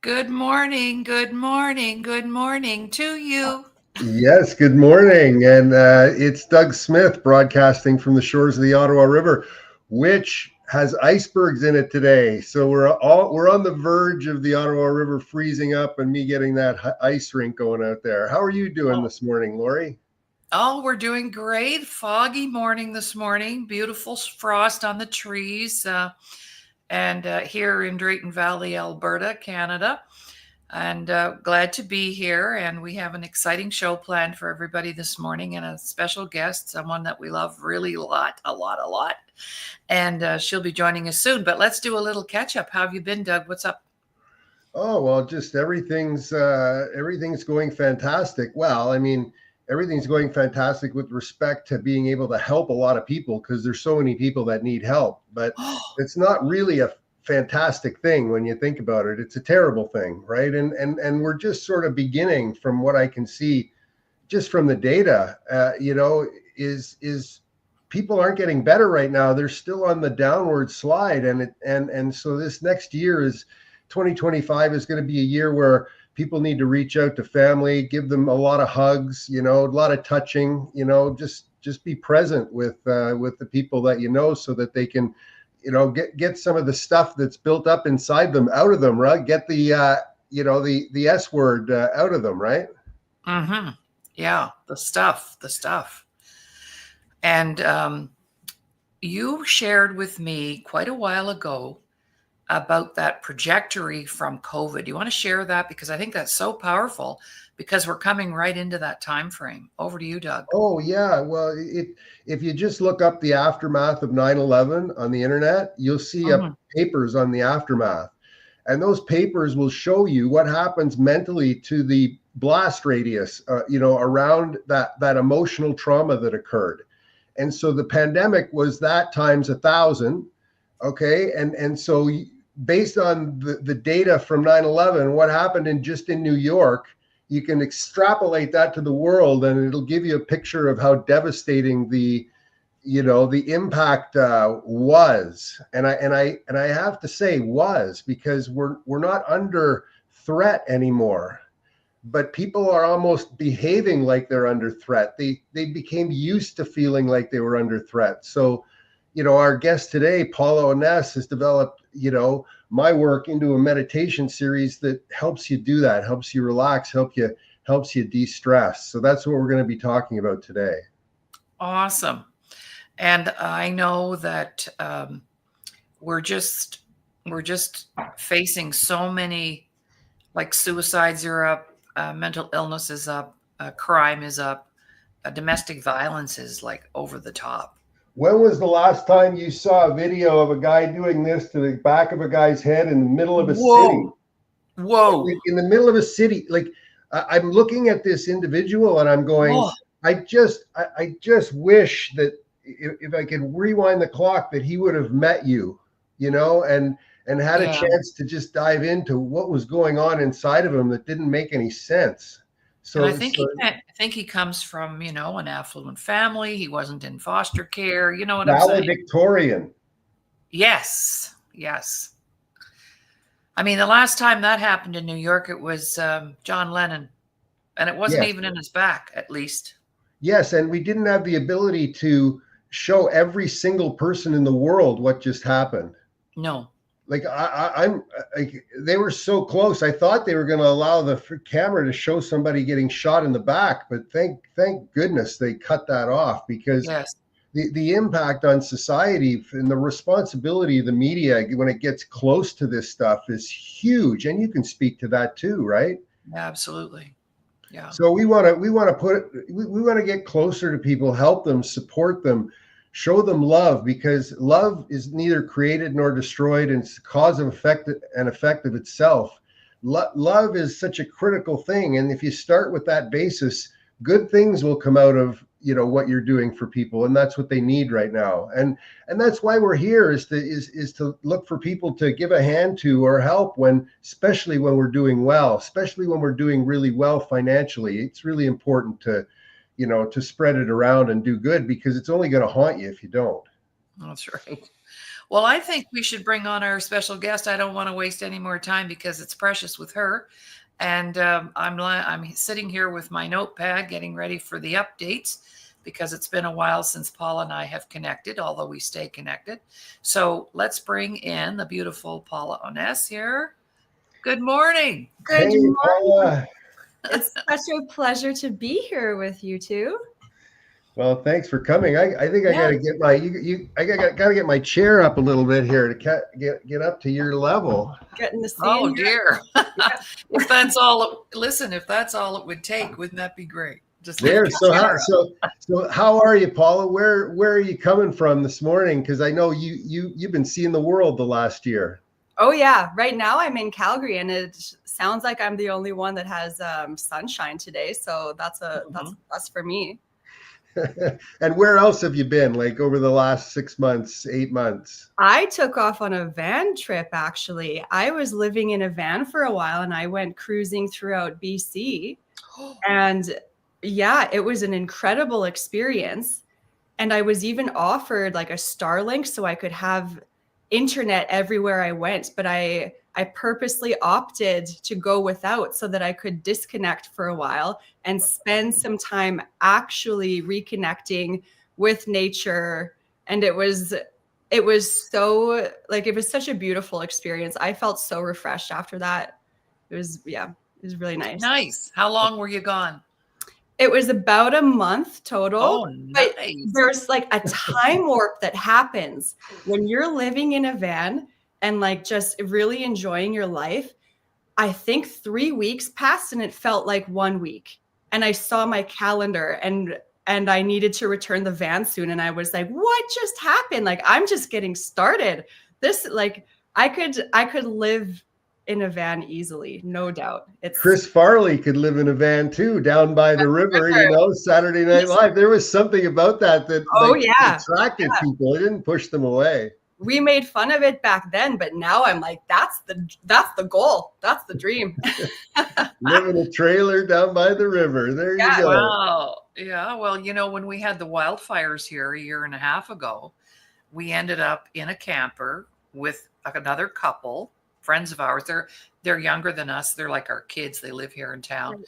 Good morning, good morning, good morning to you. Yes, good morning. And it's Doug Smith broadcasting from the shores of the Ottawa River, which has icebergs in it today. So we're on the verge of the Ottawa River freezing up and me getting that ice rink going out there. How are you doing Oh, this morning, Laurie? we're doing great. Foggy morning this morning. Beautiful frost on the trees. And here in Drayton Valley, Alberta, Canada. And glad to be here. And we have an exciting show planned for everybody this morning and a special guest, someone that we love really a lot. And she'll be joining us soon. But let's do a little catch up. How have you been, Doug? What's up? Oh, well, just everything's going fantastic. Well, I mean, everything's going fantastic with respect to being able to help a lot of people because there's so many people that need help. But it's not really a fantastic thing when you think about it. It's a terrible thing, right? And we're just sort of beginning from what I can see just from the data, is people aren't getting better right now. They're still on the downward slide, and so this next year is 2025 is going to be a year where people need to reach out to family, give them a lot of hugs, a lot of touching, just be present with the people that so that they can get some of the stuff that's built up inside them out of them, right? Get the S word out of them, right? Mm-hmm. Yeah, the stuff. And you shared with me quite a while ago about that trajectory from COVID. You want to share that? Because I think that's so powerful because we're coming right into that time frame. Over to you, Doug. Oh yeah, well, if you just look up the aftermath of 9/11 on the internet, you'll see Mhm. papers on the aftermath. And those papers will show you what happens mentally to the blast radius, around that emotional trauma that occurred. And so the pandemic was that times 1,000. Okay. And so based on the data from 9/11, what happened in New York, you can extrapolate that to the world and it'll give you a picture of how devastating the impact was. And I have to say was, because we're not under threat anymore, but people are almost behaving like they're under threat. They became used to feeling like they were under threat. So our guest today, Paula Oness, has developed my work into a meditation series that helps you do that, helps you relax, helps you de-stress. So that's what we're going to be talking about today. Awesome. And I know that we're just facing so many, like suicides are up, mental illness is up, crime is up, domestic violence is like over the top. When was the last time you saw a video of a guy doing this to the back of a guy's head in the middle of a city? Whoa. In the middle of a city. Like, I'm looking at this individual and I'm going, Oh, I just wish that if I could rewind the clock, that he would have met you, and had a yeah. chance to just dive into what was going on inside of him that didn't make any sense. And I So, think so I think he comes from, an affluent family. He wasn't in foster care. You know what I'm saying? valedictorian. Yes. Yes. I mean, the last time that happened in New York, it was John Lennon, and it wasn't Yes. even in his back, at least. Yes, and we didn't have the ability to show every single person in the world what just happened. No. Like I'm like, they were so close. I thought they were going to allow the camera to show somebody getting shot in the back, but thank goodness they cut that off, because Yes. the impact on society and the responsibility of the media when it gets close to this stuff is huge. And you can speak to that too, right? Absolutely. Yeah. So we want to get closer to people, help them, support them, show them love, because love is neither created nor destroyed, and it's the cause of effect of itself. Love is such a critical thing, and if you start with that basis, good things will come out of what you're doing for people, and that's what they need right now. And that's why we're here, is to look for people to give a hand to or help, especially when we're doing well, especially when we're doing really well financially. It's really important to spread it around and do good, because it's only going to haunt you if you don't. That's right. Well, I think we should bring on our special guest. I don't want to waste any more time because it's precious with her. And I'm sitting here with my notepad getting ready for the updates because it's been a while since Paula and I have connected, although we stay connected. So let's bring in the beautiful Paula Oness here. Good morning. Good Hey, morning. Paula. It's such a pleasure to be here with you two. Well, thanks for coming. I think I Yeah. got to get my I got to get my chair up a little bit here to get up to your level. Getting to see Oh you. dear. If that's all, listen, if that's all it would take, wouldn't that be great? Just There. lift your chair up. So how are you, Paula? Where are you coming from this morning? Because I know you've been seeing the world the last year. Oh yeah, right now I'm in Calgary, and it sounds like I'm the only one that has sunshine today. So that's that's for me. And where else have you been? Like over the last 6 months, 8 months? I took off on a van trip. Actually, I was living in a van for a while, and I went cruising throughout BC. And yeah, it was an incredible experience. And I was even offered like a Starlink so I could have internet everywhere I went, but I purposely opted to go without so that I could disconnect for a while and spend some time actually reconnecting with nature. And it was so like, it was such a beautiful experience. I felt so refreshed after that. It was really nice. Nice. How long were you gone? It was about a month total. Oh, But nice. there's like a time warp that happens when you're living in a van and like just really enjoying your life. I think 3 weeks passed and it felt like 1 week. And I saw my calendar and I needed to return the van soon. And I was like, what just happened? Like, I'm just getting started. This, like, I could live in a van easily, no doubt. It's Chris Farley could live in a van too, down by the river, Saturday Night Live. There was something about that attracted people. It didn't push them away. We made fun of it back then, but now I'm like, that's the goal. That's the dream. Live in a trailer down by the river. There you go. Wow. Yeah. Well, when we had the wildfires here a year and a half ago, we ended up in a camper with another couple, friends of ours. They're younger than us. They're like our kids. They live here in town.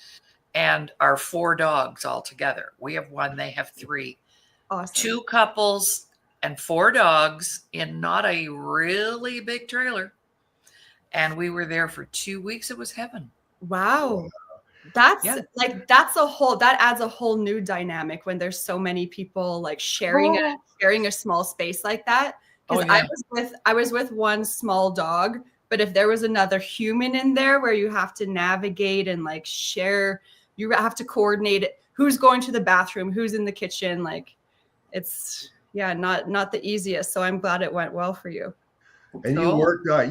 And our 4 dogs all together. We have 1, they have 3. Awesome. 2 couples and 4 dogs in not a really big trailer. And we were there for 2 weeks. It was heaven. Wow. That adds a whole new dynamic when there's so many people like sharing a small space like that. Because I was with 1 small dog, but if there was another human in there where you have to navigate and like share, you have to coordinate it, who's going to the bathroom, who's in the kitchen, like it's not the easiest. So I'm glad it went well for you. And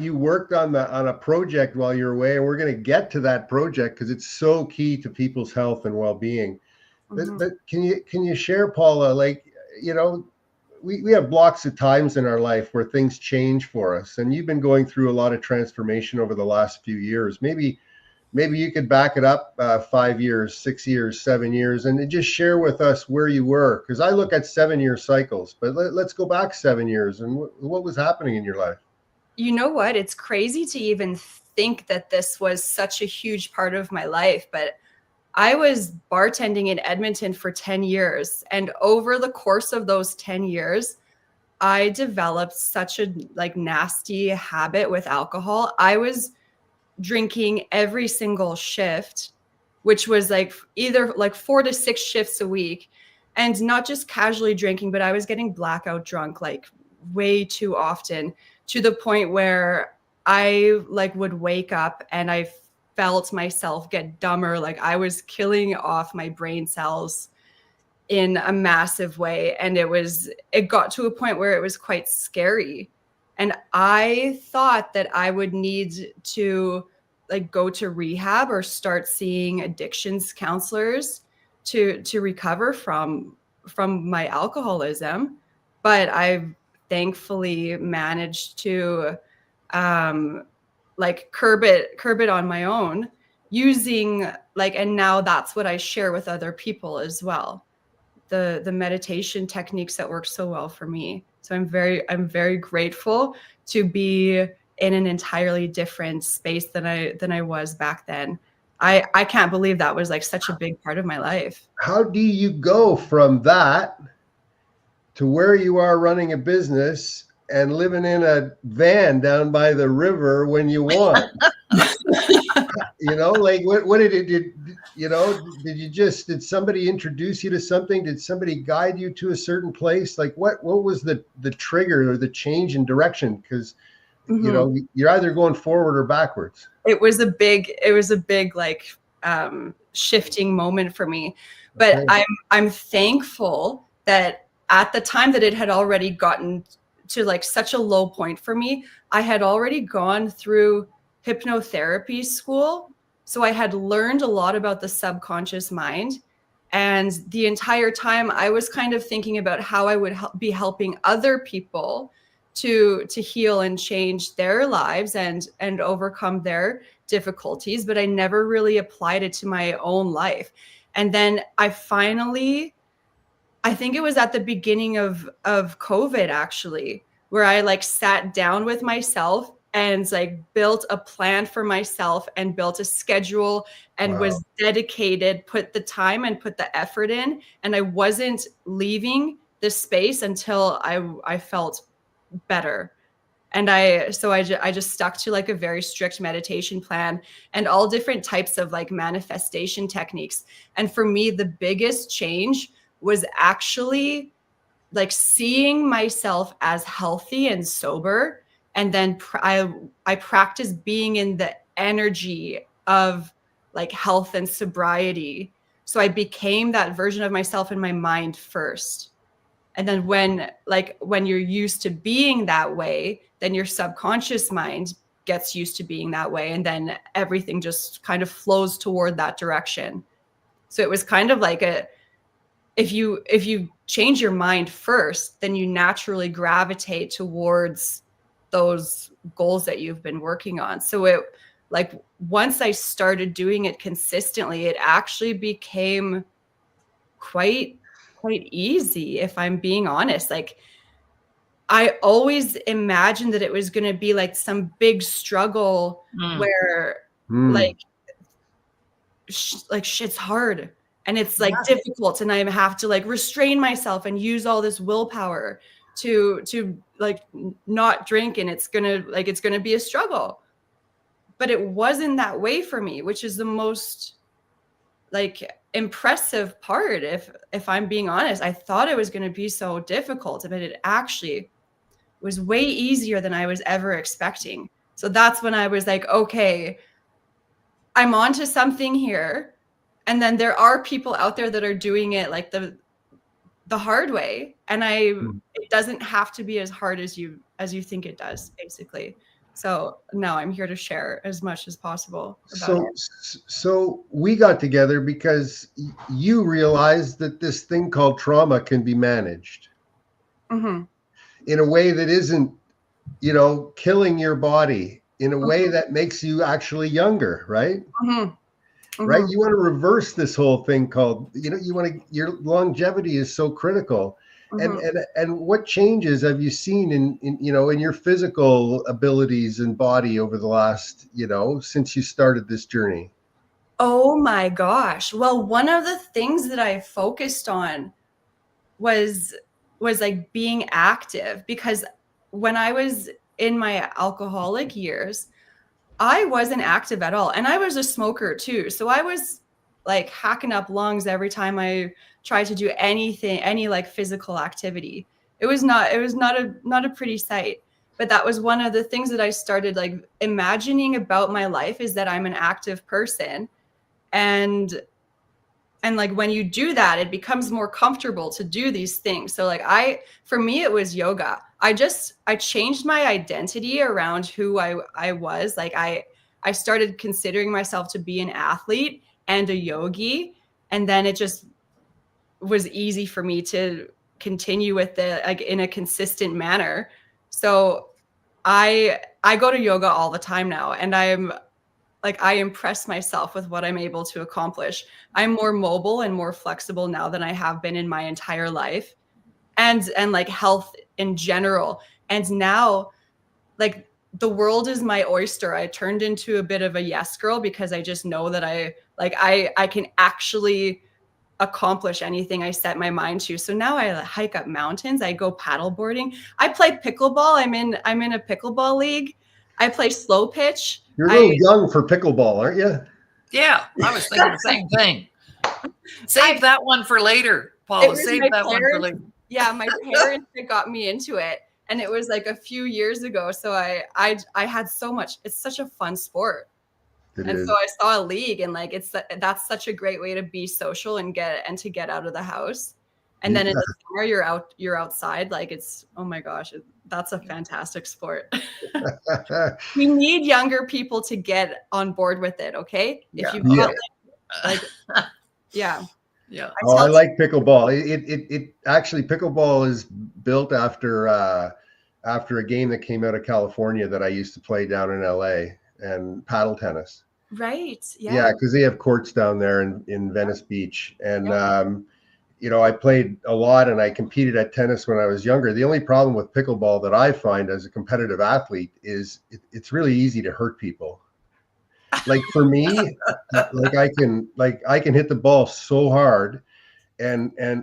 you worked on a project while you're away, and we're going to get to that project because it's so key to people's health and well-being. Mm-hmm. But can you share, Paula, like, we have blocks of times in our life where things change for us, and you've been going through a lot of transformation over the last few years. Maybe you could back it up 5 years, 6 years, 7 years, and just share with us where you were. Because I look at 7-year cycles, but let's go back 7 years and what was happening in your life. You know what? It's crazy to even think that this was such a huge part of my life, but I was bartending in Edmonton for 10 years. And over the course of those 10 years, I developed such a nasty habit with alcohol. I was drinking every single shift, which was either 4 to 6 shifts a week, and not just casually drinking, but I was getting blackout drunk way too often, to the point where I would wake up and I felt myself get dumber. Like I was killing off my brain cells in a massive way. And it got to a point where it was quite scary. And I thought that I would need to go to rehab or start seeing addictions counselors to recover from my alcoholism. But I've thankfully managed to curb it on my own using and now that's what I share with other people as well. The meditation techniques that work so well for me. So I'm very grateful to be in an entirely different space than I was back then. I can't believe that was like such a big part of my life. How do you go from that to where you are running a business and living in a van down by the river when you want? Like what did it, did somebody introduce you to something? Did somebody guide you to a certain place? Like what was the trigger or the change in direction? Because, you're either going forward or backwards. It was a big like shifting moment for me. But Okay. I'm thankful that at the time that it had already gotten to like such a low point for me, I had already gone through hypnotherapy school. So I had learned a lot about the subconscious mind. And the entire time I was kind of thinking about how I would be helping other people to heal and change their lives and overcome their difficulties, but I never really applied it to my own life. And then I think it was at the beginning of COVID actually, where I like sat down with myself and like built a plan for myself and built a schedule and Wow. was dedicated, put the time and put the effort in. And I wasn't leaving this space until I felt better. And I just stuck to like a very strict meditation plan and all different types of like manifestation techniques. And for me, the biggest change was actually like seeing myself as healthy and sober. And then I practiced being in the energy of like health and sobriety. So I became that version of myself in my mind first. And then when you're used to being that way, then your subconscious mind gets used to being that way. And then everything just kind of flows toward that direction. So it was kind of like if you change your mind first, then you naturally gravitate towards those goals that you've been working on. So it like once I started doing it consistently, it actually became quite easy, if I'm being honest. Like I always imagined that it was going to be like some big struggle where like shit's hard and it's like difficult and I have to like restrain myself and use all this willpower to like not drink, and it's going to be a struggle. But it wasn't that way for me, which is the most like impressive part. If I'm being honest, I thought it was going to be so difficult, but it actually was way easier than I was ever expecting. So that's when I was like, okay, I'm onto something here. And then there are people out there that are doing it like the hard way. And it doesn't have to be as hard as you think it does, basically. So now I'm here to share as much as possible about it. So we got together because you realized that this thing called trauma can be managed in a way that isn't, killing your body, in a way that makes you actually younger, right? Right? You want to reverse this whole thing called, your longevity is so critical. And what changes have you seen in your physical abilities and body over the last, since you started this journey? Oh my gosh. Well, one of the things that I focused on was like being active, because when I was in my alcoholic years, I wasn't active at all. And I was a smoker too. So I was like hacking up lungs every time I tried to do anything, any like physical activity. It was not a pretty sight. But that was one of the things that I started like imagining about my life, is that I'm an active person. And like when you do that, it becomes more comfortable to do these things. So like for me, it was yoga. I changed my identity around who I was. Like I started considering myself to be an athlete and a yogi. And then it just was easy for me to continue with it like in a consistent manner. So I go to yoga all the time now, and I impress myself with what I'm able to accomplish. I'm more mobile and more flexible now than I have been in my entire life. And like health in general. And now, like, the world is my oyster. I turned into a bit of a yes girl because I just know that I can actually accomplish anything I set my mind to. So now I hike up mountains, I go paddle boarding, I play pickleball. I'm in a pickleball league. I play slow pitch. You're a little young for pickleball, aren't you? Yeah, I was thinking the same thing. Save that one for later, Paula. Save that one for later. Yeah, my parents got me into it, and it was like a few years ago. So I had so much. It's such a fun sport. So I saw a league, and like that's such a great way to be social and to get out of the house. And then in the summer you're outside. Like, it's, oh my gosh, that's a fantastic sport. We need younger people to get on board with it. Okay, yeah. If you've got yeah. I like pickleball. It actually, pickleball is built after a game that came out of California that I used to play down in LA, and paddle tennis. Right. Yeah, because they have courts down there in Venice Beach. And, I played a lot and I competed at tennis when I was younger. The only problem with pickleball that I find as a competitive athlete is it's really easy to hurt people. Like, for me, I can hit the ball so hard and I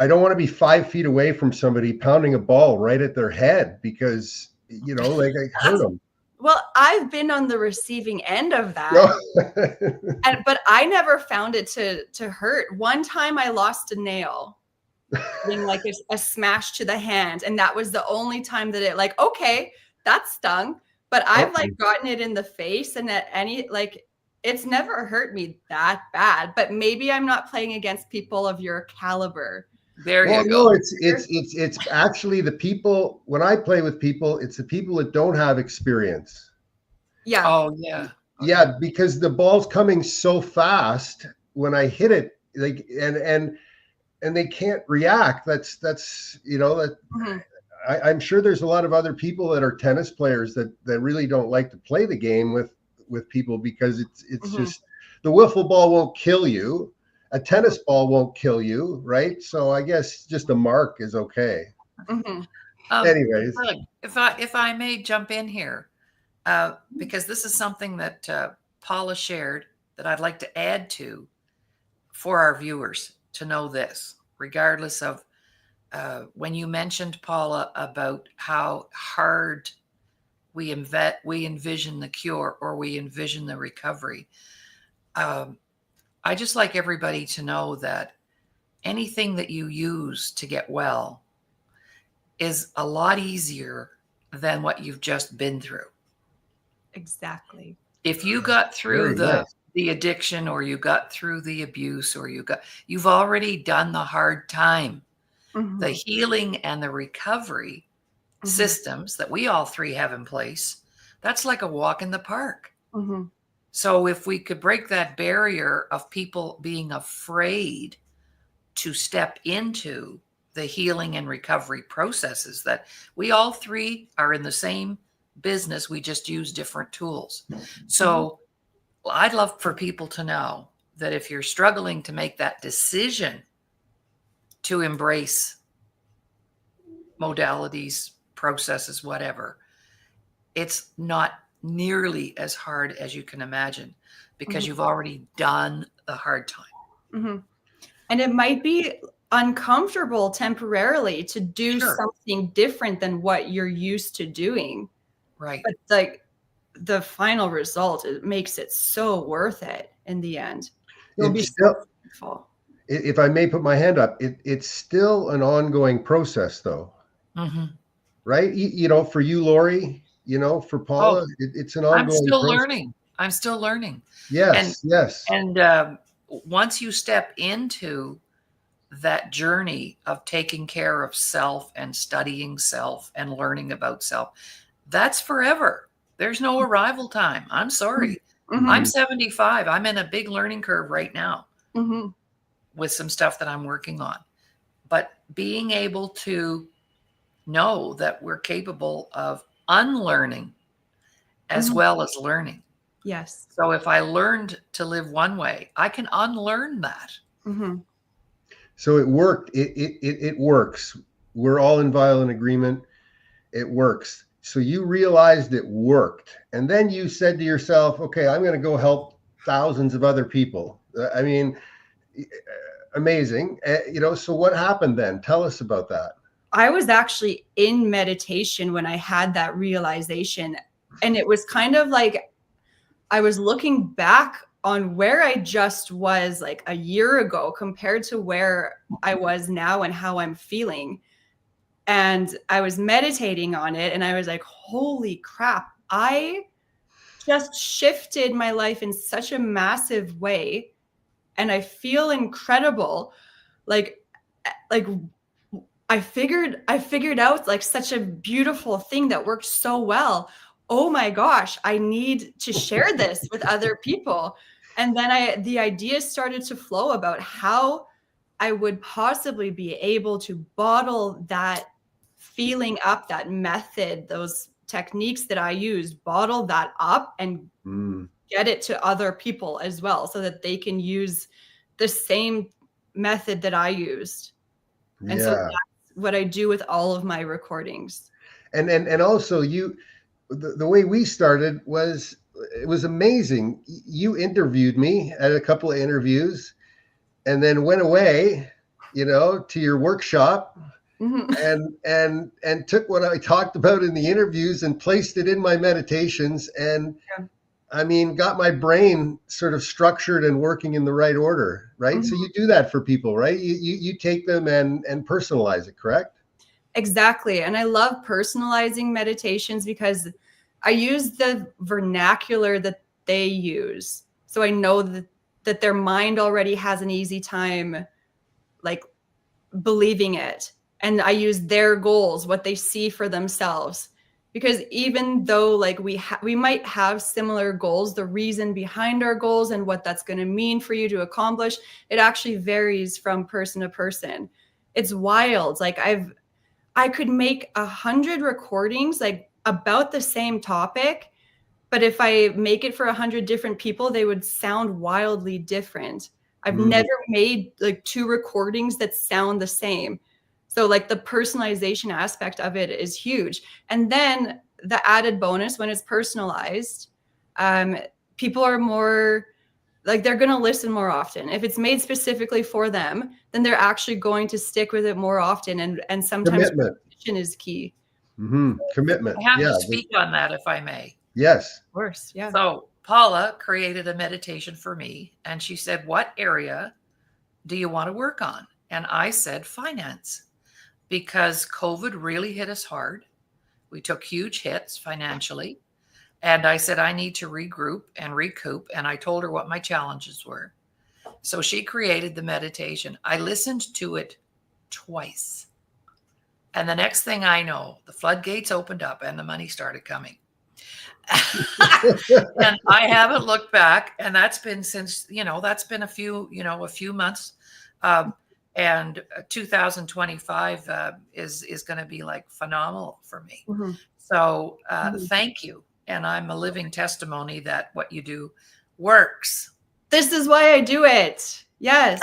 don't want to be 5 feet away from somebody pounding a ball right at their head because, I hurt them. Well, I've been on the receiving end of that, but I never found it to hurt. One time I lost a nail, getting like a smash to the hand, and that was the only time that it okay, that stung. But I've gotten it in the face, and it's never hurt me that bad. But maybe I'm not playing against people of your caliber. There you go. No, it's actually the people. When I play with people, it's the people that don't have experience. Yeah. Oh yeah. Yeah, because the ball's coming so fast when I hit it, and they can't react. That's Mm-hmm. I'm sure there's a lot of other people that are tennis players that really don't like to play the game with people because it's just, the wiffle ball won't kill you. A tennis ball won't kill you, right? So I guess just a mark is okay. Anyways, if I may jump in here, because this is something that Paula shared that I'd like to add to for our viewers to know this, regardless of when you mentioned, Paula, about how hard we envision the cure or we envision the recovery. I just like everybody to know that anything that you use to get well is a lot easier than what you've just been through. Exactly. If you got through the addiction, or you got through the abuse, or you've already done the hard time. The healing and the recovery systems that we all three have in place, that's like a walk in the park. So if we could break that barrier of people being afraid to step into the healing and recovery processes, that we all three are in the same business, we just use different tools. So I'd love for people to know that if you're struggling to make that decision to embrace modalities, processes, whatever, it's not nearly as hard as you can imagine, because you've already done the hard time. And it might be uncomfortable temporarily to do something different than what you're used to doing. Right. But like the final result, it makes it so worth it in the end. You'll be so thankful. If I may put my hand up, it's still an ongoing process though. Right? For you, Laurie, for Paula, it's an ongoing process. I'm still learning. Yes. And once you step into that journey of taking care of self and studying self and learning about self, that's forever. There's no arrival time. I'm sorry. I'm 75. I'm in a big learning curve right now with some stuff that I'm working on. But being able to know that we're capable of unlearning as well as learning. Yes. So if I learned to live one way, I can unlearn that. So it worked. It works. we're all in violent agreement. It works. So you realized it worked. And then you said to yourself, okay, I'm going to go help thousands of other people. I mean, amazing. So what happened then? Tell us about that. I was actually in meditation when I had that realization. And it was kind of like I was looking back on where I just was like a year ago compared to where I was now and how I'm feeling. And I was meditating on it and I was like, holy crap, I just shifted my life in such a massive way. And I feel incredible. Like I figured out like such a beautiful thing that worked so well. Oh my gosh, I need to share this with other people. And then the ideas started to flow about how I would possibly be able to bottle that feeling up, that method, those techniques that I used, bottle that up and get it to other people as well so that they can use the same method that I used. And so that's what I do with all of my recordings. And also the way we started was, it was amazing. You interviewed me at a couple of interviews and then went away, to your workshop and took what I talked about in the interviews and placed it in my meditations. And I mean, got my brain sort of structured and working in the right order, right? So you do that for people, right? You take them and personalize it, correct? Exactly. And I love personalizing meditations because I use the vernacular that they use. So I know that their mind already has an easy time like believing it. And I use their goals, what they see for themselves. Because even though like we might have similar goals, the reason behind our goals and what that's going to mean for you to accomplish, it actually varies from person to person. It's wild. Like I could make 100 recordings like about the same topic, but if I make it for 100 different people, they would sound wildly different. I've never made like 2 recordings that sound the same. So like the personalization aspect of it is huge. And then the added bonus when it's personalized, people are more like, they're going to listen more often. If it's made specifically for them, then they're actually going to stick with it more often. And sometimes repetition is key. Commitment. I have to speak on that if I may. Yes. Of course. Yeah. So Paula created a meditation for me and she said, what area do you want to work on? And I said, finance. Because COVID really hit us hard. We took huge hits financially. And I said, I need to regroup and recoup. And I told her what my challenges were. So she created the meditation. I listened to it twice. And the next thing I know, the floodgates opened up and the money started coming. And I haven't looked back. And that's been since, that's been a few months. And 2025 is going to be like phenomenal for me. So thank you. And I'm a living testimony that what you do works. This is why I do it. Yes.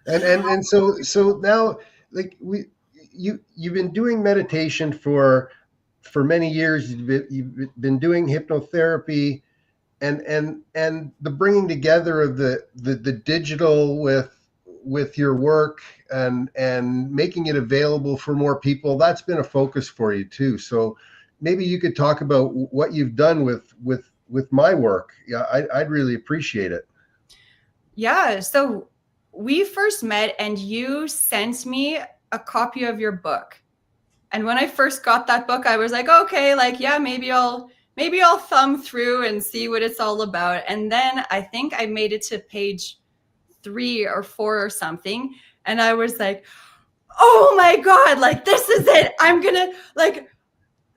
and so now, like you've been doing meditation for many years. You've been doing hypnotherapy, and the bringing together of the digital with your work and making it available for more people, that's been a focus for you too. So maybe you could talk about what you've done with my work. Yeah, I'd really appreciate it. Yeah. So we first met and you sent me a copy of your book. And when I first got that book, I was like, okay, like, yeah, maybe I'll thumb through and see what it's all about. And then I think I made it to page 3 or 4 or something. And I was like, oh my God, like, this is it. I'm going to like,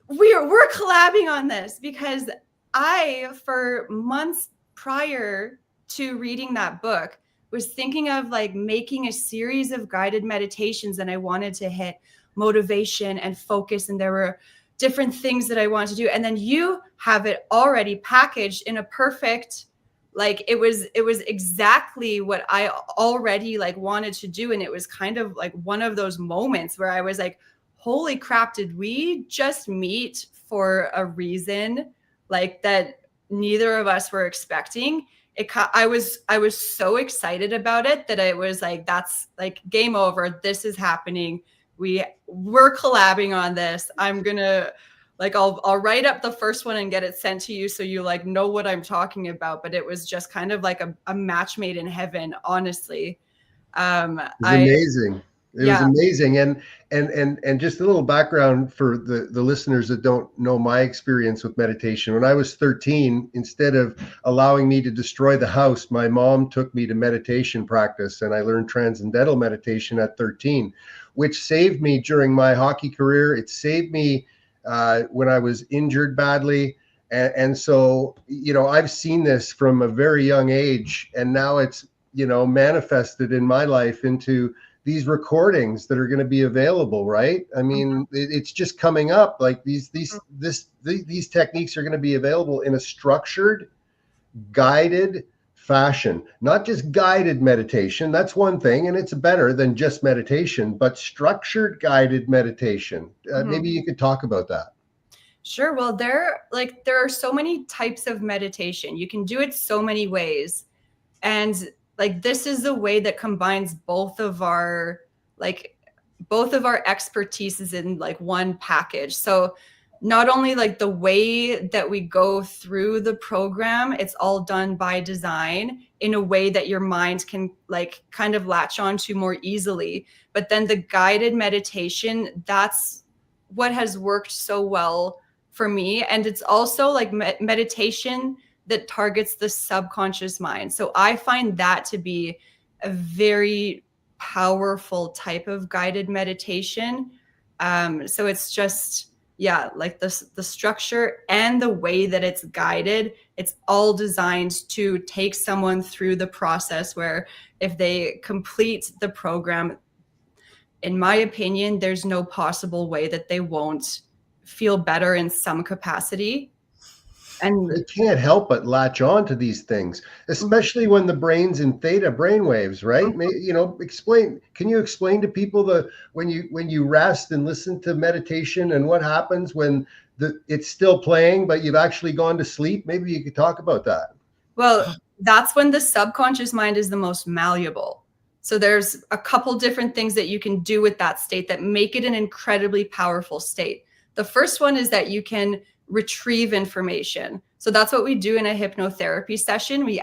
we're collabing on this because I, for months prior to reading that book, was thinking of like making a series of guided meditations, and I wanted to hit motivation and focus. And there were different things that I wanted to do. And then you have it already packaged in a perfect like it was exactly what I already like wanted to do. And it was kind of like one of those moments where I was like, holy crap, did we just meet for a reason like that neither of us were expecting? I was so excited about it that it was like, that's like game over. This is happening. We're collabing on this. I'm gonna like I'll write up the first one and get it sent to you so you like know what I'm talking about. But it was just kind of like a match made in heaven, honestly. It was amazing. It was amazing. And just a little background for the listeners that don't know my experience with meditation. When I was 13, instead of allowing me to destroy the house, my mom took me to meditation practice, and I learned transcendental meditation at 13, which saved me during my hockey career. It saved me when I was injured badly. And so, I've seen this from a very young age, and now it's, manifested in my life into these recordings that are going to be available, right? I mean, it's just coming up. Like these techniques are going to be available in a structured, guided fashion, not just guided meditation. That's one thing, and it's better than just meditation, but structured, guided meditation. Maybe you could talk about that. Sure. Well, there are so many types of meditation. You can do it so many ways. And like, this is the way that combines both of our expertises in like one package. So not only like the way that we go through the program, it's all done by design in a way that your mind can like kind of latch onto more easily. But then the guided meditation, that's what has worked so well for me. And it's also like meditation that targets the subconscious mind. So I find that to be a very powerful type of guided meditation. So it's just, like the structure and the way that it's guided, it's all designed to take someone through the process where if they complete the program, in my opinion, there's no possible way that they won't feel better in some capacity. And they can't help but latch on to these things, especially when the brain's in theta brainwaves, right? Can you explain to people when you rest and listen to meditation and what happens when it's still playing, but you've actually gone to sleep? Maybe you could talk about that. Well, that's when the subconscious mind is the most malleable. So there's a couple different things that you can do with that state that make it an incredibly powerful state. The first one is that you can retrieve information. So that's what we do in a hypnotherapy session. We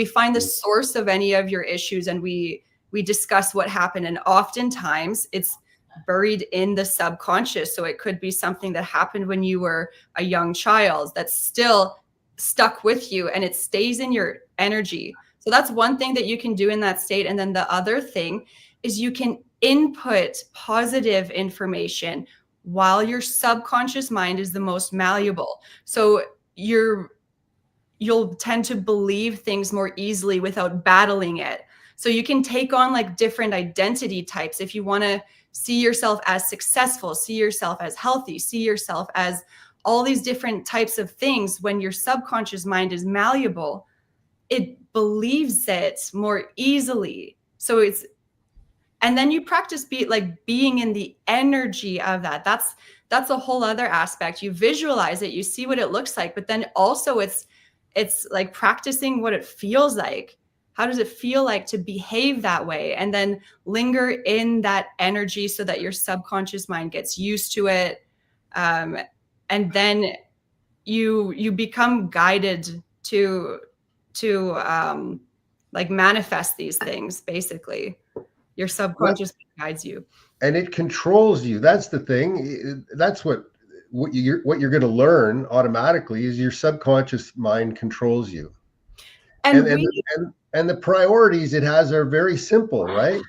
find the source of any of your issues and we discuss what happened. And oftentimes it's buried in the subconscious. So it could be something that happened when you were a young child that's still stuck with you and it stays in your energy. So that's one thing that you can do in that state. And then the other thing is you can input positive information while your subconscious mind is the most malleable. So you'll tend to believe things more easily without battling it. So you can take on like different identity types. If you want to see yourself as successful, see yourself as healthy, see yourself as all these different types of things, when your subconscious mind is malleable, it believes it more easily. So and then you practice being in the energy of that. That's a whole other aspect. You visualize it, you see what it looks like, but then also it's like practicing what it feels like. How does it feel like to behave that way? And then linger in that energy so that your subconscious mind gets used to it. And then you become guided to like manifest these things, basically. Your subconscious guides you. And it controls you. That's the thing. That's what you're going to learn automatically is your subconscious mind controls you. And the priorities it has are very simple, right?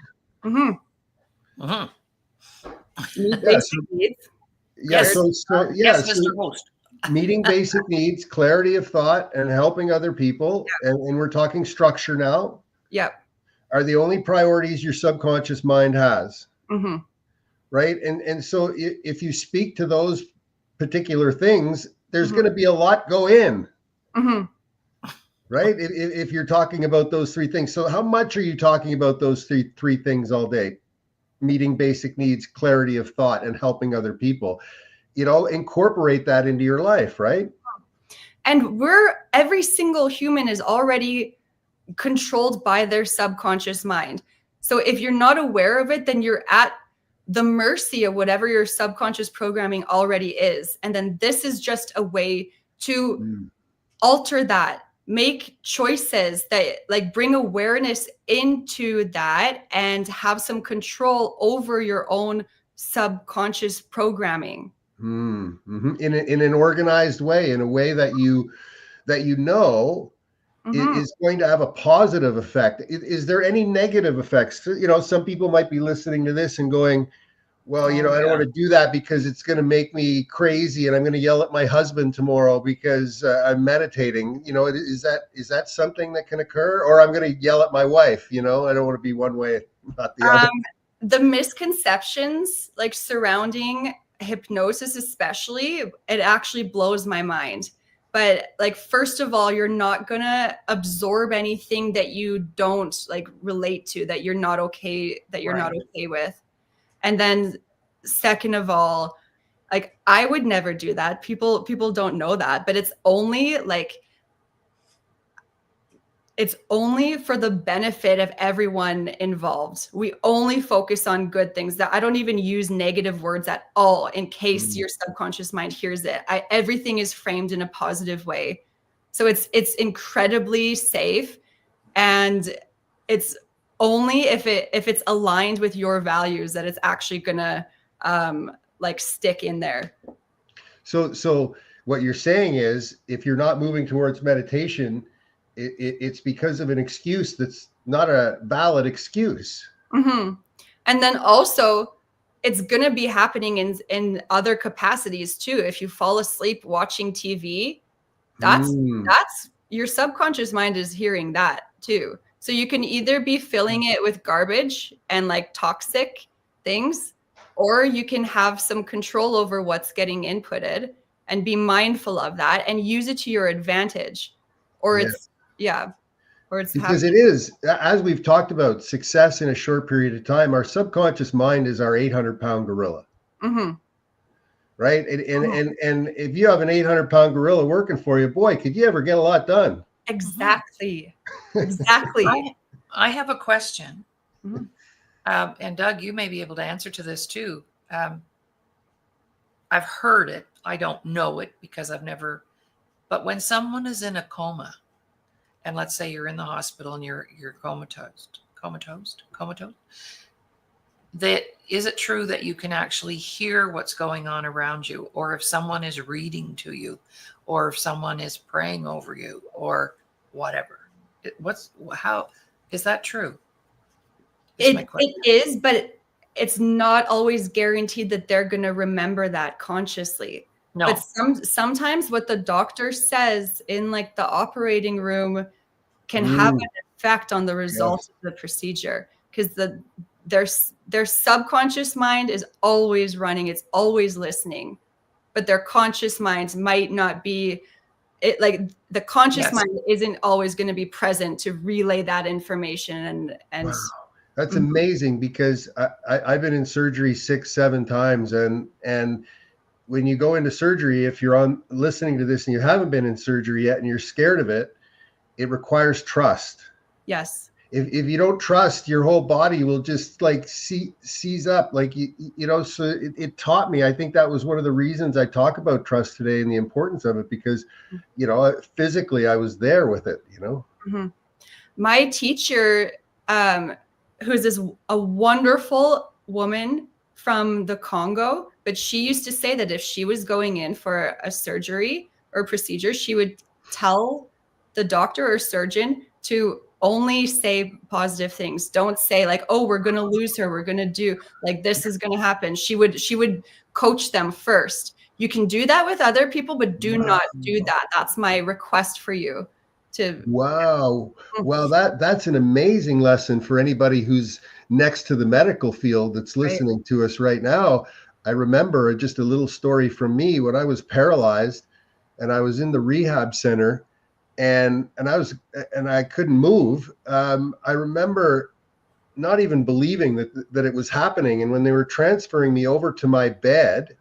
Basic needs. Yes, Mr. Host. Meeting basic needs, clarity of thought, and helping other people. Yep. And we're talking structure now. Yep. Are the only priorities your subconscious mind has. Right? And so if you speak to those particular things, there's going to be a lot go in. right? If you're talking about those three things. So how much are you talking about those three things all day? Meeting basic needs, clarity of thought, and helping other people. Incorporate that into your life, right? And every single human is already controlled by their subconscious mind. So if you're not aware of it, then you're at the mercy of whatever your subconscious programming already is. And then this is just a way to alter that, make choices that like bring awareness into that and have some control over your own subconscious programming. Mm-hmm. In an organized way, in a way that is going to have a positive effect. Is there any negative effects? Some people might be listening to this and going, well, I don't want to do that because it's going to make me crazy and I'm going to yell at my husband tomorrow because I'm meditating. Is that something that can occur? Or I'm going to yell at my wife, I don't want to be one way, not the other. The misconceptions like surrounding hypnosis, especially, it actually blows my mind. But like, first of all, you're not going to absorb anything that you don't like relate to, that you're not okay, not okay with. And then second of all, like I would never do that. People don't know that, but it's only for the benefit of everyone involved. We only focus on good things. That I don't even use negative words at all in case your subconscious mind hears it. Everything is framed in a positive way. So it's incredibly safe, and it's only if it's aligned with your values that it's actually gonna stick in there. So what you're saying is, if you're not moving towards meditation, it's because of an excuse that's not a valid excuse. Mm-hmm. And then also, it's gonna be happening in other capacities too. If you fall asleep watching TV, that's your subconscious mind is hearing that too. So you can either be filling it with garbage and like toxic things, or you can have some control over what's getting inputted and be mindful of that and use it to your advantage. Or it's because it is, as we've talked about, success in a short period of time. Our subconscious mind is our 800-pound gorilla. Mm-hmm. Right? And if you have an 800-pound gorilla working for you, boy, could you ever get a lot done. Exactly. I have a question. Mm-hmm. And Doug, you may be able to answer to this too. I've heard it. I don't know it because I've never, but when someone is in a coma, and let's say you're in the hospital and you're comatose, that is it true that you can actually hear what's going on around you, or if someone is reading to you, or if someone is praying over you, or whatever? How is that true? It is, but it's not always guaranteed that they're going to remember that consciously. No. But sometimes what the doctor says in like the operating room can have an effect on the results of the procedure, because their subconscious mind is always running, it's always listening, but their conscious minds might not be. It like the conscious mind isn't always going to be present to relay that information and. Wow. That's amazing, because I've been in surgery 6-7 times, and when you go into surgery, if you're listening to this and you haven't been in surgery yet and you're scared of it, it requires trust. Yes. If you don't trust, your whole body will just like seize up, like so it taught me. I think that was one of the reasons I talk about trust today and the importance of it, because physically I was there with it. Mm-hmm. My teacher, who's a wonderful woman from the Congo, but she used to say that if she was going in for a surgery or procedure, she would tell the doctor or surgeon to only say positive things. Don't say like, oh, we're going to lose her, we're going to do like this is going to happen. She would coach them first. You can do that with other people, but do not do that. That's my request for you. Wow. Well, that's an amazing lesson for anybody who's next to the medical field that's listening to us right now. I remember just a little story from me when I was paralyzed and I was in the rehab center, and I couldn't move. I remember not even believing that it was happening. And when they were transferring me over to my bed,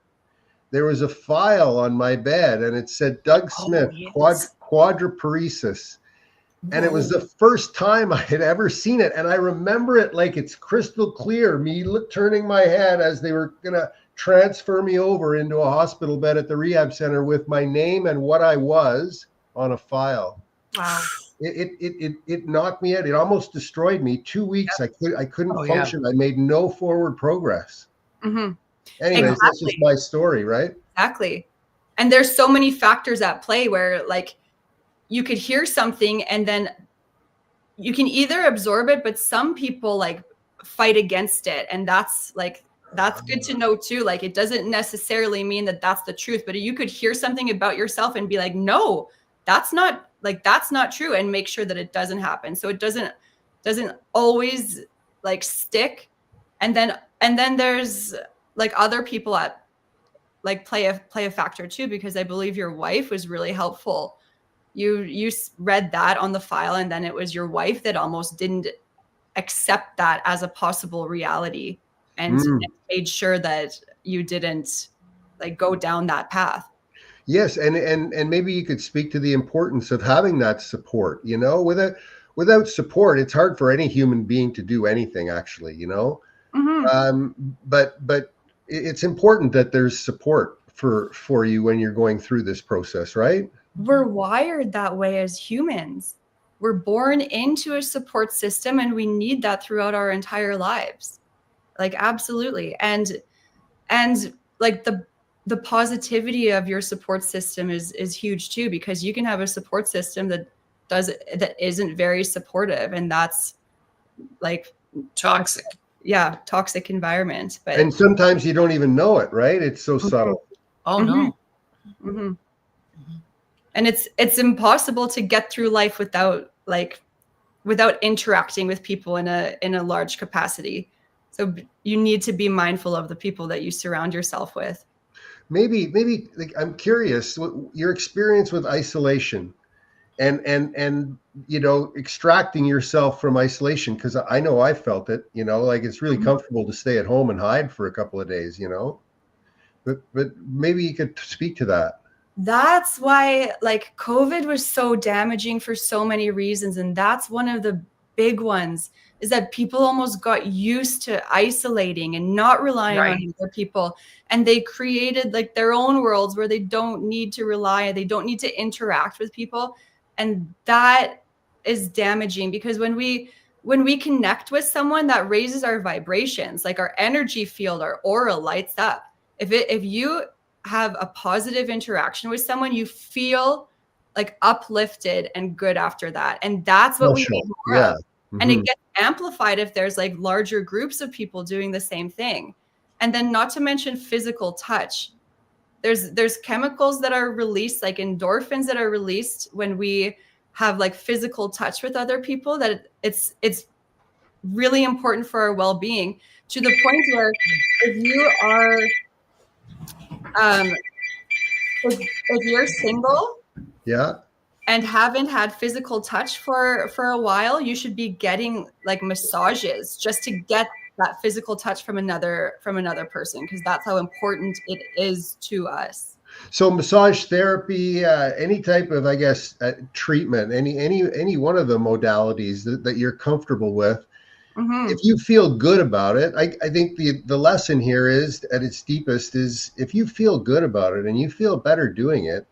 there was a file on my bed, and it said Doug Smith, yes. quadriparesis. And it was the first time I had ever seen it. And I remember it like it's crystal clear, me turning my head as they were going to transfer me over into a hospital bed at the rehab center with my name and what I was on a file. Wow. It knocked me out. It almost destroyed me. 2 weeks. I couldn't function. I made no forward progress. Mm-hmm. Anyways, That's just my story, right? Exactly. And there's so many factors at play where like you could hear something and then you can either absorb it, but some people like fight against it. And that's good to know too. Like it doesn't necessarily mean that that's the truth, but you could hear something about yourself and be like, no, that's not true, and make sure that it doesn't happen. So it doesn't always like stick. And then there's like other people at like play a factor too, because I believe your wife was really helpful. You read that on the file, and then it was your wife that almost didn't accept that as a possible reality and made sure that you didn't like go down that path. Yes, and maybe you could speak to the importance of having that support. You know, without support, it's hard for any human being to do anything. Actually, you know, but it's important that there's support for you when you're going through this process, right? We're wired that way as humans. We're born into a support system, and we need that throughout our entire lives. Like absolutely, and like the positivity of your support system is huge too, because you can have a support system that isn't very supportive, and that's like toxic. Toxic environment. And sometimes you don't even know it, right? It's so subtle. Oh no. Mm-hmm. And it's impossible to get through life without interacting with people in a large capacity. So you need to be mindful of the people that you surround yourself with. Maybe like, I'm curious your experience with isolation and you know, extracting yourself from isolation, because I know I felt it, you know, like it's really comfortable to stay at home and hide for a couple of days, you know, but maybe you could speak to that. That's why like COVID was so damaging for so many reasons. And that's one of the big ones, is that people almost got used to isolating and not relying on other people. And they created like their own worlds where they don't need to rely, they don't need to interact with people. And that is damaging, because when we connect with someone, that raises our vibrations, like our energy field, our aura lights up. If you have a positive interaction with someone, you feel like uplifted and good after that. And that's what we need more of. And it gets amplified if there's like larger groups of people doing the same thing. And then not to mention physical touch. There's chemicals that are released, like endorphins that are released when we have like physical touch with other people, that it's really important for our well-being, to the point where if you are if you're single and haven't had physical touch for a while, you should be getting like massages just to get that physical touch from another person, because that's how important it is to us. So massage therapy, any type of, I guess, treatment, any one of the modalities that you're comfortable with, if you feel good about it, I think the lesson here is, at its deepest, is if you feel good about it and you feel better doing it,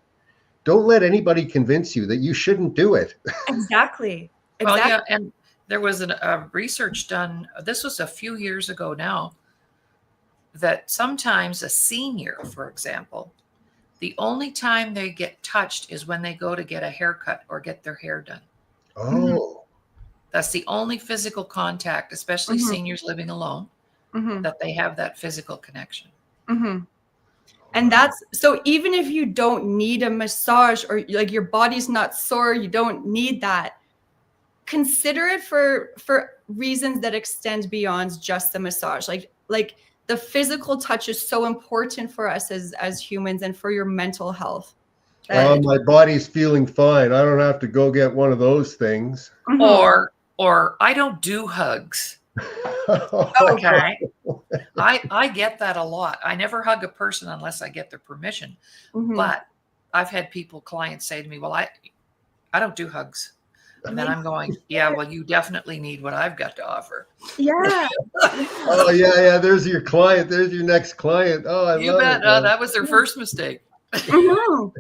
don't let anybody convince you that you shouldn't do it. Exactly. Well, yeah, and there was a research done, this was a few years ago now, that sometimes a senior, for example, the only time they get touched is when they go to get a haircut or get their hair done. Oh. That's the only physical contact, especially seniors living alone, that they have that physical connection. And that's, so even if you don't need a massage, or like your body's not sore, you don't need that, consider it for reasons that extend beyond just the massage. Like the physical touch is so important for us as humans and for your mental health. Oh, my body's feeling fine. I don't have to go get one of those things. Or I don't do hugs. Okay. I get that a lot. I never hug a person unless I get their permission. But I've had clients say to me, well, I don't do hugs. And then I'm going, yeah, well, you definitely need what I've got to offer. Yeah. Oh, yeah. There's your client. There's your next client. Oh, I love it. That was their first mistake. And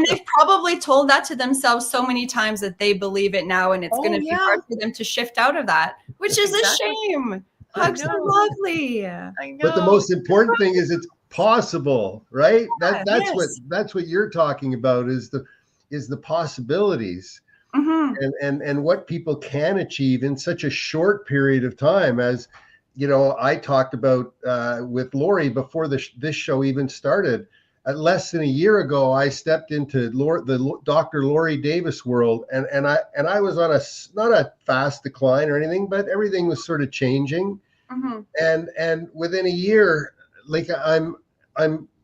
they've probably told that to themselves so many times that they believe it now, and it's going to be hard for them to shift out of that, which is a shame. Hugs are lovely. I know. But the most important thing is it's possible, right? That's what you're talking about is the possibilities. And what people can achieve in such a short period of time. As you know, I talked about with Laurie before this show even started. Less than a year ago, I stepped into the Dr. Laurie Davis world, and I was on not a fast decline or anything, but everything was sort of changing. And within a year, like I'm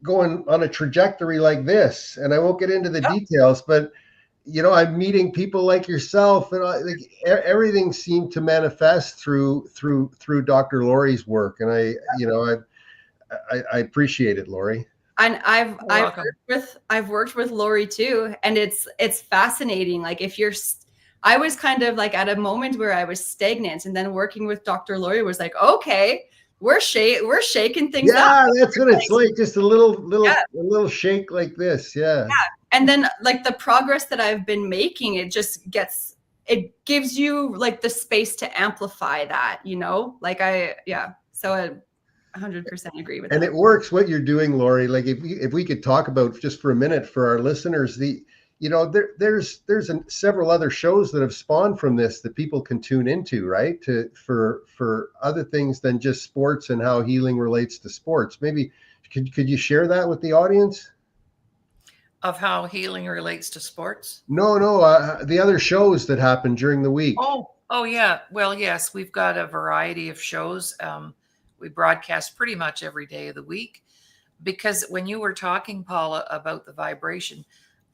going on a trajectory like this, and I won't get into the details, but you know, I'm meeting people like yourself, and everything seemed to manifest through Dr. Laurie's work, and I appreciate it, Laurie. And I've worked with Laurie too, and it's fascinating. Like I was kind of like at a moment where I was stagnant, and then working with Dr. Laurie was like, okay, we're shaking things up. Yeah, that's what it's like. Just a little shake like this. Yeah. And then like the progress that I've been making, it gives you like the space to amplify that, you know, like so I 100% agree with that. And it works what you're doing, Laurie. Like if we could talk about just for a minute for our listeners, there's several other shows that have spawned from this that people can tune into, right? For other things than just sports and how healing relates to sports. Maybe could you share that with the audience? Of how healing relates to sports? No, the other shows that happen during the week. Oh yeah. Well, yes, we've got a variety of shows. We broadcast pretty much every day of the week, because when you were talking, Paula, about the vibration,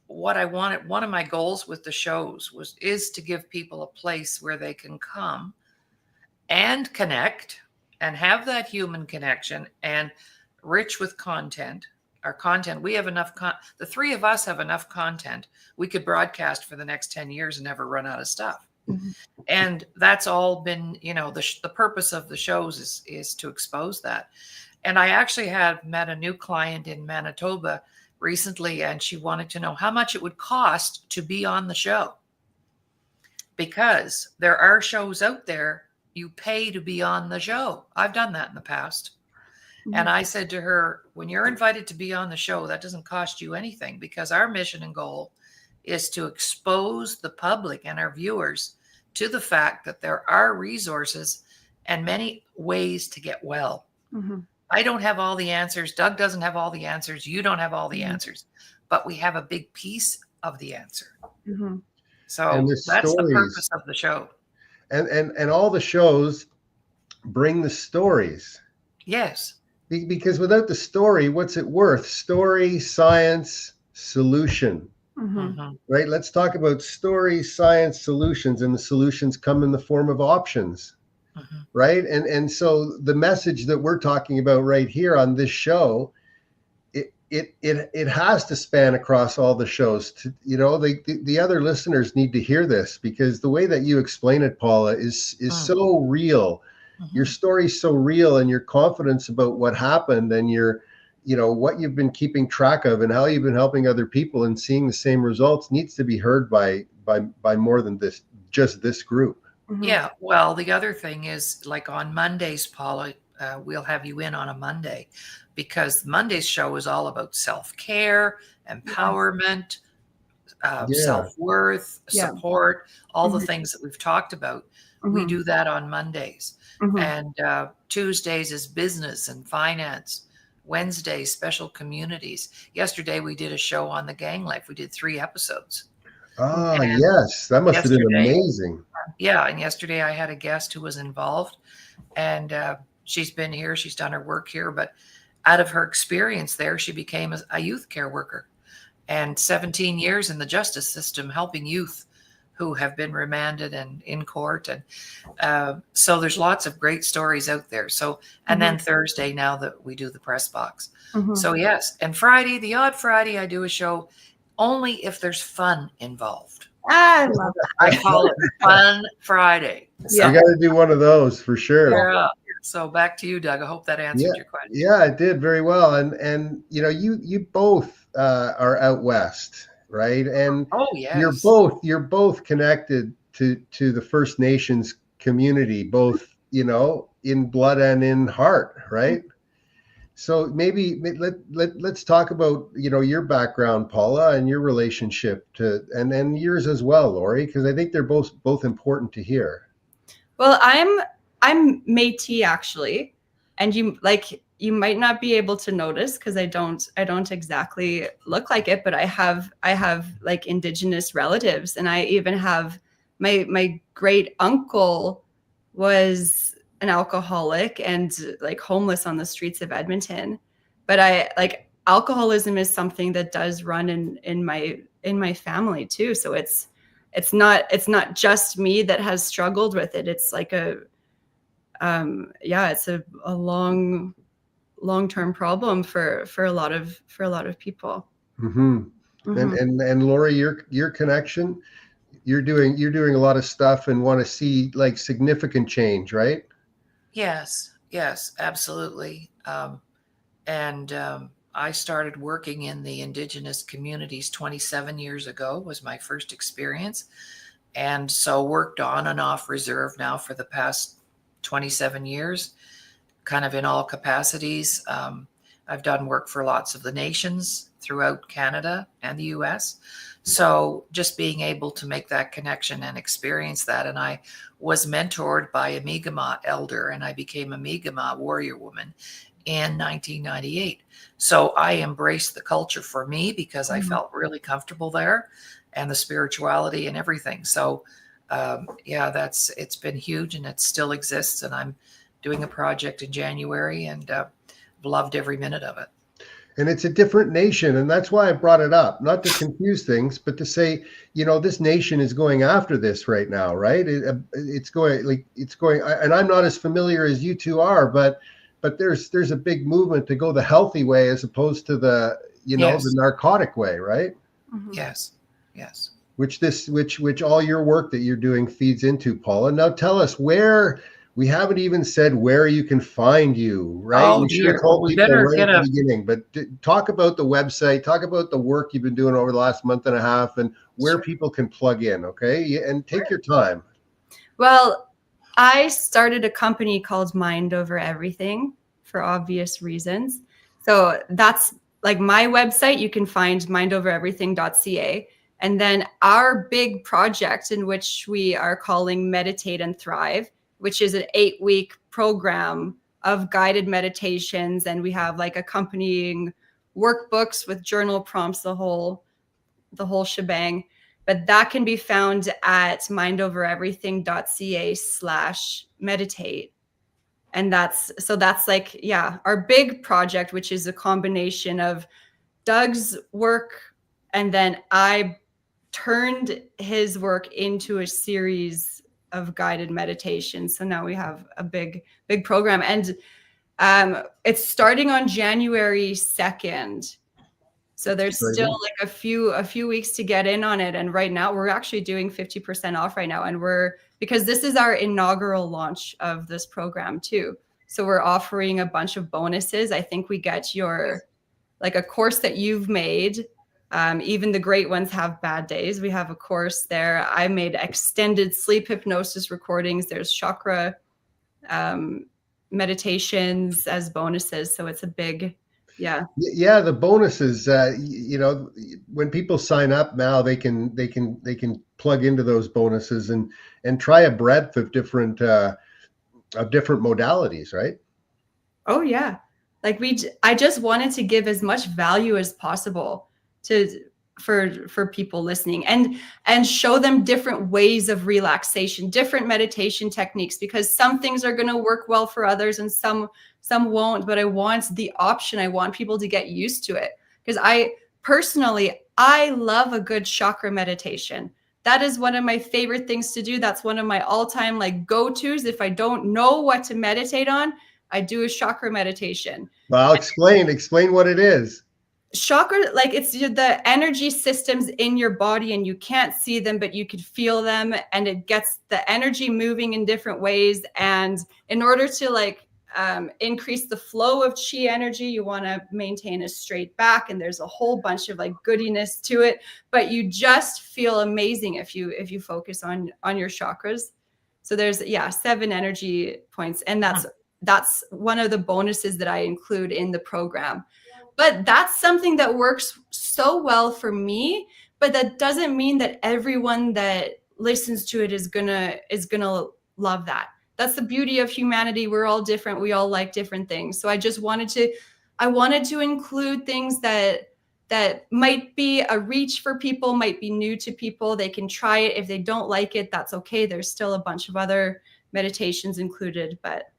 what I wanted, one of my goals with the shows is to give people a place where they can come and connect and have that human connection, and rich with content. Our content, we have enough, the three of us have enough content. We could broadcast for the next 10 years and never run out of stuff. And that's all been, you know, the purpose of the shows is to expose that. And I actually have met a new client in Manitoba recently, and she wanted to know how much it would cost to be on the show, because there are shows out there you pay to be on the show. I've done that in the past. And I said to her, when you're invited to be on the show, that doesn't cost you anything, because our mission and goal is to expose the public and our viewers to the fact that there are resources and many ways to get well. I don't have all the answers. Doug doesn't have all the answers. You don't have all the answers, but we have a big piece of the answer. So that's the purpose of the show. And all the shows bring the stories. Yes. Because without the story, what's it worth? Story, science, solution. Right? Let's talk about story, science, solutions, and the solutions come in the form of options. Right? And so the message that we're talking about right here on this show, it has to span across all the shows. The other listeners need to hear this, because the way that you explain it, Paula, is so real. Your story's so real, and your confidence about what happened, and what you've been keeping track of, and how you've been helping other people and seeing the same results needs to be heard by more than just this group. Yeah. Well, the other thing is, like on Mondays, Paula, we'll have you in on a Monday, because Monday's show is all about self-care, empowerment, self-worth, support, all the things that we've talked about. We do that on Mondays. And Tuesdays is business and finance. Wednesdays, special communities. Yesterday, we did a show on the gang life. We did 3 episodes. Yes. That must have been amazing. Yeah. And yesterday I had a guest who was involved, and she's been here. She's done her work here, but out of her experience there, she became a youth care worker. and 17 years in the justice system helping youth who have been remanded and in court. And so there's lots of great stories out there. So, and then Thursday, now that we do the press box. So yes, and Friday, the odd Friday, I do a show only if there's fun involved. I love that. I call it Fun Friday. We got to do one of those for sure. Yeah. So back to you, Doug. I hope that answered your question. Yeah, it did very well. And you know, you both are out west, right? And yes. you're both connected to the First Nations community, both, you know, in blood and in heart, right? So maybe let's talk about, you know, your background, Paula, and your relationship to, and yours as well, Laurie, because I think they're both important to hear. Well, I'm Métis actually, and you might not be able to notice because I don't exactly look like it, but I have like Indigenous relatives, and I even have my great uncle was an alcoholic and like homeless on the streets of Edmonton. But alcoholism is something that does run in my family too. So it's not just me that has struggled with it. It's like it's a long-term problem for a lot of people. And Laurie, your connection, you're doing a lot of stuff and want to see like significant change, right? Yes, absolutely. I started working in the Indigenous communities 27 years ago, was my first experience. And so worked on and off reserve now for the past 27 years, kind of in all capacities. I've done work for lots of the nations throughout Canada and the US. So just being able to make that connection and experience that. And I was mentored by a Mi'kmaq elder, and I became a Mi'kmaq warrior woman in 1998. So I embraced the culture for me because I felt really comfortable there, and the spirituality and everything. So it's been huge, and it still exists. And I'm doing a project in January, and loved every minute of it. And it's a different nation. And that's why I brought it up, not to confuse things, but to say, you know, this nation is going after this right now, right? It's going, and I'm not as familiar as you two are, but there's a big movement to go the healthy way as opposed to the, you know, the narcotic way, right? Yes. Which all your work that you're doing feeds into, Paula. Now tell us where. We haven't even said where you can find you, right? We should have told people right at the beginning, but talk about the website, talk about the work you've been doing over the last month and a half, and where people can plug in, okay? And take your time. Well, I started a company called Mind Over Everything for obvious reasons. So that's like my website. You can find mindovereverything.ca. And then our big project, in which we are calling Meditate and Thrive, which is an 8-week program of guided meditations. And we have like accompanying workbooks with journal prompts, the whole shebang. But that can be found at mindovereverything.ca/meditate. And that's like, our big project, which is a combination of Doug's work, and then I turned his work into a series of guided meditation. So now we have a big program, and it's starting on January 2nd. So there's still like a few weeks to get in on it. And right now we're actually doing 50% off right now. And because this is our inaugural launch of this program too. So we're offering a bunch of bonuses. I think we get your, like a course that you've made. Even the great ones have bad days. We have a course there. I made extended sleep hypnosis recordings. There's chakra meditations as bonuses. So it's a big, the bonuses. You know, when people sign up now, they can plug into those bonuses and try a breadth of different modalities, right? Oh yeah, like I just wanted to give as much value as possible for people listening, and show them different ways of relaxation, different meditation techniques, because some things are going to work well for others and some won't. But I want the option. I want people to get used to it, because I personally, I love a good chakra meditation. That is one of my favorite things to do. That's one of my all-time like go-tos. If I don't know what to meditate on, I do a chakra meditation. Well, explain what it is. Chakra, like it's the energy systems in your body, and you can't see them, but you could feel them, and it gets the energy moving in different ways. And in order to like increase the flow of chi energy, you want to maintain a straight back, and there's a whole bunch of like goodiness to it, but you just feel amazing if you focus on your chakras. So there's 7 energy points, and that's one of the bonuses that I include in the program. But that's something that works so well for me, but that doesn't mean that everyone that listens to it is gonna love that. That's the beauty of humanity. We're all different. We all like different things. So I just wanted to include things that might be a reach for people, might be new to people. They can try it. If they don't like it, that's okay. There's still a bunch of other meditations included. But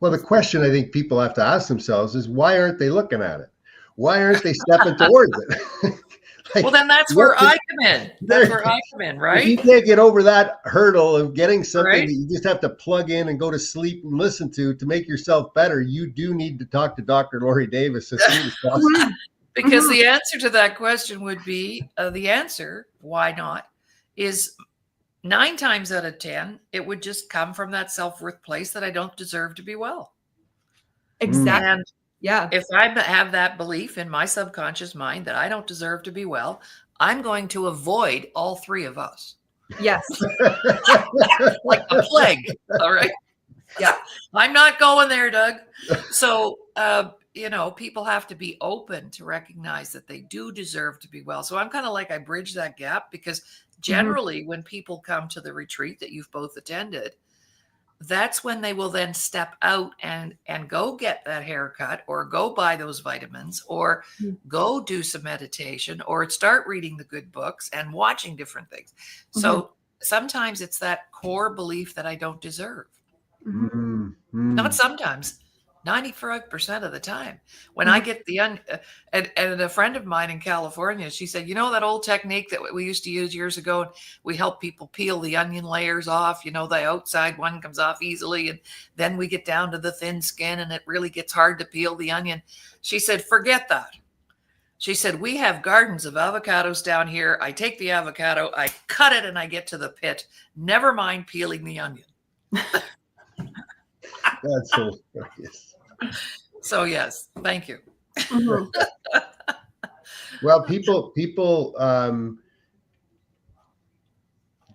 well, the question I think people have to ask themselves is, why aren't they looking at it? Why aren't they stepping towards it? Like, well, then that's where I come in. That's where I come in, right? If you can't get over that hurdle of getting something right? that you just have to plug in and go to sleep and listen to make yourself better, you do need to talk to Dr. Laurie Davis as soon as possible. Because the answer to that question would be, the answer, why not, is 9 times out of 10, it would just come from that self-worth place that I don't deserve to be well. Exactly. And yeah. If I have that belief in my subconscious mind that I don't deserve to be well, I'm going to avoid all 3 of us. Yes. Like a plague. All right. Yeah. I'm not going there, Doug. So, people have to be open to recognize that they do deserve to be well. So I'm kind of like, I bridge that gap, because generally when people come to the retreat that you've both attended, that's when they will then step out and go get that haircut, or go buy those vitamins, or go do some meditation, or start reading the good books and watching different things. So sometimes it's that core belief that I don't deserve. Not sometimes, 95% of the time. When I get the and a friend of mine in California, she said, that old technique that we used to use years ago, we help people peel the onion layers off, the outside one comes off easily, and then we get down to the thin skin, and it really gets hard to peel the onion. She said, forget that. She said, we have gardens of avocados down here. I take the avocado, I cut it, and I get to the pit. Never mind peeling the onion. That's so hilarious. So yes, thank you. Well, people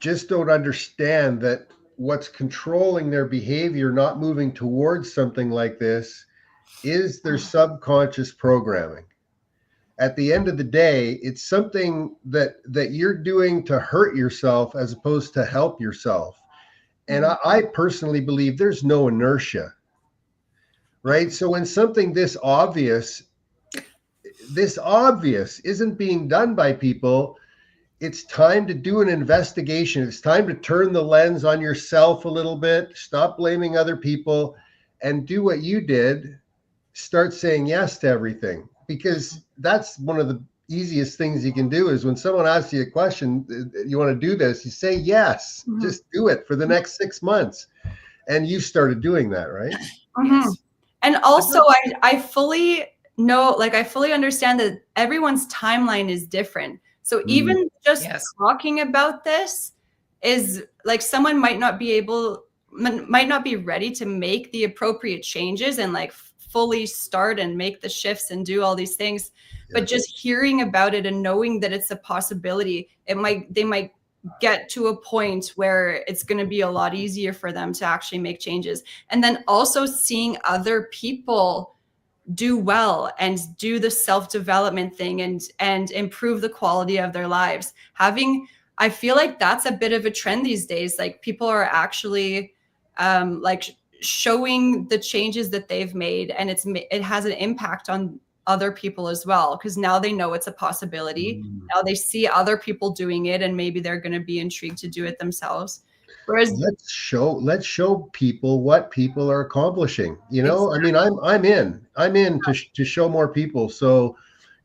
just don't understand that what's controlling their behavior, not moving towards something like this, is their subconscious programming. At the end of the day, it's something that you're doing to hurt yourself as opposed to help yourself. And I personally believe there's no inertia, right? So when something this obvious isn't being done by people, it's time to do an investigation. It's time to turn the lens on yourself a little bit, stop blaming other people, and do what you did. Start saying yes to everything, because that's one of the easiest things you can do. Is when someone asks you a question, you want to do this, you say yes. Just do it for the next 6 months. And you started doing that, right? Yes. And also I fully know, like, I fully understand that everyone's timeline is different. So even just talking about this is like, someone might not be ready to make the appropriate changes and like fully start and make the shifts and do all these things. But just hearing about it and knowing that it's a possibility, they might get to a point where it's going to be a lot easier for them to actually make changes. And then also seeing other people do well and do the self-development thing and improve the quality of their lives. I feel like that's a bit of a trend these days. Like, people are actually showing the changes that they've made, and it has an impact on other people as well, because now they know it's a possibility. Now they see other people doing it, and maybe they're going to be intrigued to do it themselves. Whereas let's show people what people are accomplishing. Exactly. I mean, I'm in to show more people. So,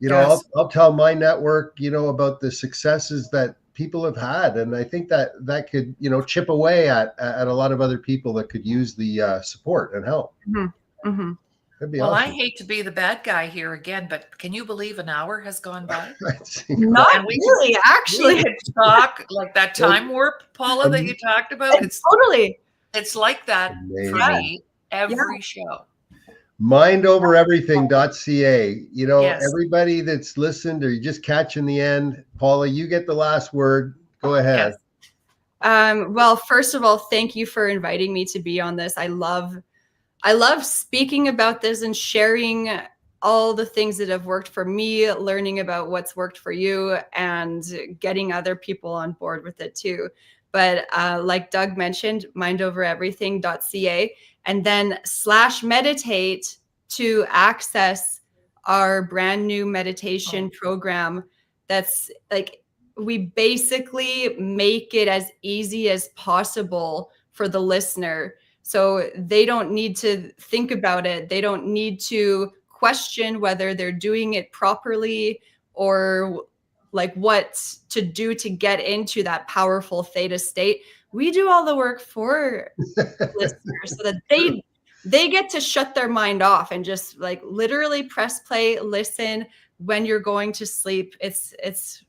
Yes. I'll tell my network, about the successes that people have had. And I think that could, chip away at a lot of other people that could use the support and help. Mm-hmm. That'd be Well, I awesome. hate to be the bad guy here again, but can you believe an hour has gone by? That's Not And really, we actually. could talk like that Well, time warp, Paula, that you talked about. Totally. It's like that for amazing. me every show. Mindovereverything.ca. Yes. Everybody that's listened or you just catching the end, Paula, you get the last word. Go ahead. Yes. Well, first of all, thank you for inviting me to be on this. I love speaking about this and sharing all the things that have worked for me, learning about what's worked for you, and getting other people on board with it too. But like Doug mentioned, mindovereverything.ca, and then /meditate to access our brand new meditation program. That's like, we basically make it as easy as possible for the listener. So they don't need to think about it. They don't need to question whether they're doing it properly or like what to do to get into that powerful theta state. We do all the work for listeners so that they get to shut their mind off and just like literally press play, listen when you're going to sleep. It's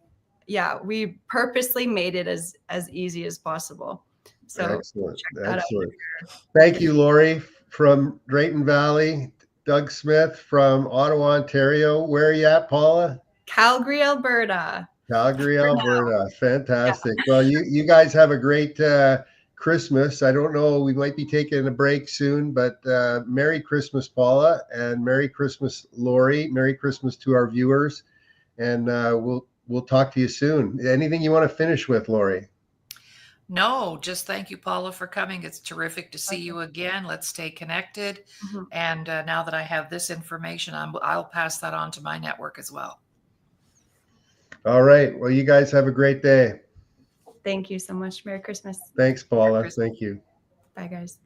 yeah, we purposely made it as easy as possible. So Excellent. check that Excellent. Thank you, Laurie from Drayton Valley, Doug Smith from Ottawa, Ontario. Where are you at, Paula? Calgary, Alberta. Calgary, Alberta. Fantastic. Yeah. Well, you guys have a great Christmas. I don't know, we might be taking a break soon, but Merry Christmas, Paula, and Merry Christmas, Laurie. Merry Christmas to our viewers, and we'll talk to you soon. Anything you want to finish with, Laurie? No, just thank you, Paula, for coming. It's terrific to see you again. Let's stay connected. Mm-hmm. And now that I have this information, I'll pass that on to my network as well. All right. Well, you guys have a great day. Thank you so much. Merry Christmas. Thanks, Paula. Thank you. Bye, guys.